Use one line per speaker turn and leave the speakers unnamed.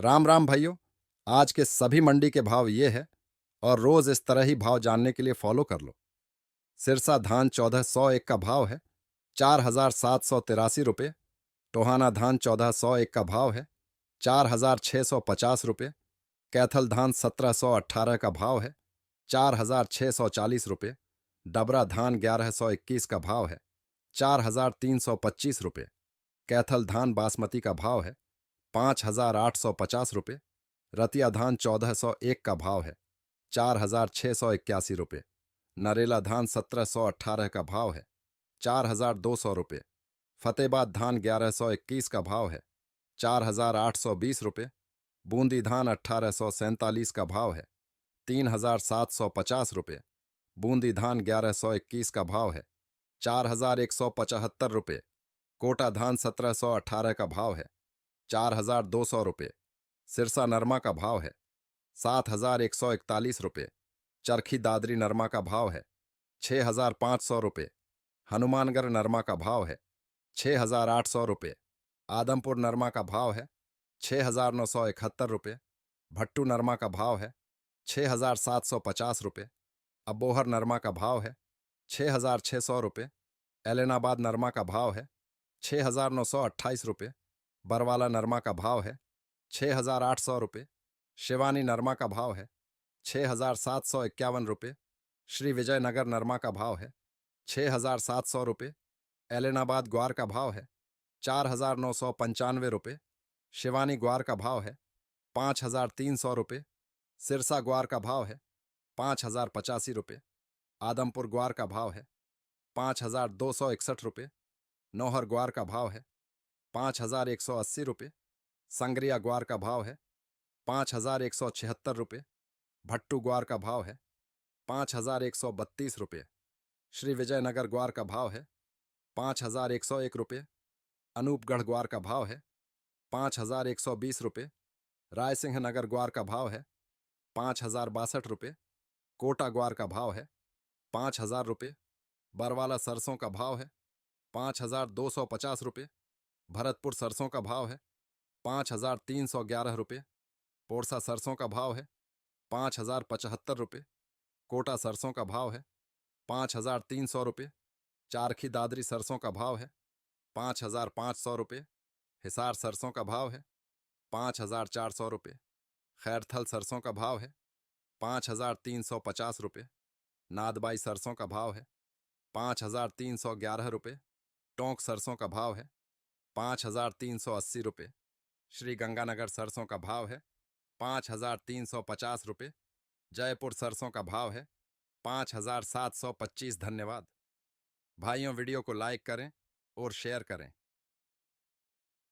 राम राम भाइयों। आज के सभी मंडी के भाव ये है और रोज इस तरह ही भाव जानने के लिए फॉलो कर लो। सिरसा धान 1401 का भाव है 4783 रुपये। टोहाना धान 1401 का भाव है 4650 रुपये। कैथल धान 1718 का भाव है 4640 रुपये। डबरा धान 1121 का भाव है 4325 रुपये। कैथल धान बासमती का भाव है 5850 रुपये। रतिया धान 1401 का भाव है 4681 रुपये। नरेला धान 1718 का भाव है 4200 रुपये। फतेहबाद धान 1121 का भाव है 4820 रुपये। बूंदी धान 1847 का भाव है 3750 रुपये। बूंदी धान 1121 का भाव है 4175 रुपये। कोटा धान 1718 का भाव है 4200 रुपये। सिरसा नरमा का भाव है 7141 रुपये। चरखी दादरी नरमा का भाव है 6500 रुपये। हनुमानगढ़ नरमा का भाव है 6800 रुपये। आदमपुर नरमा का भाव है 6971 रुपये। भट्टू नरमा का भाव है 6750 रुपये। अबोहर नरमा का भाव है 6600 रुपये। एलनाबाद नरमा का भाव है 6928 रुपये। बरवाला नरमा का भाव है 6800 रुपये। शिवानी नरमा का भाव है 6751 रुपये। श्री विजयनगर नरमा का भाव है 6700 रुपये। एलनाबाद ग्वार का भाव है 4995 रुपये। शिवानी ग्वार का भाव है 5300 रुपये। सिरसा ग्वार का भाव है 5085 रुपये। आदमपुर ग्वार का भाव है 5261 रुपये। नौहर ग्वार का भाव है 5180 रुपये। संग्रिया ग्वार का भाव है 5176 रुपये। भट्टू ग्वार का भाव है 5132 रुपये। श्री विजयनगर ग्वार का भाव है 5101 रुपये। अनूपगढ़ ग्वार का भाव है 5120 रुपये। रायसिंह नगर ग्वार का भाव है 5062 रुपये। कोटा ग्वार का भाव है 5000 रुपये। बरवाला सरसों का भाव है 5250 रुपये। भरतपुर सरसों का भाव है 5311 रुपये। पोरसा सरसों का भाव है 5075 रुपये। कोटा सरसों का भाव है 5300 रुपये। चारखी दादरी सरसों का भाव है 5500 रुपये। हिसार सरसों का भाव है 5400 रुपये। खैरथल सरसों का भाव है 5350 रुपये। नादबाई सरसों का भाव है 5311 रुपये। टोंक सरसों का भाव है 5380 रुपये। श्री गंगानगर सरसों का भाव है 5350 रुपये। जयपुर सरसों का भाव है 5725। धन्यवाद भाइयों। वीडियो को लाइक करें और शेयर करें।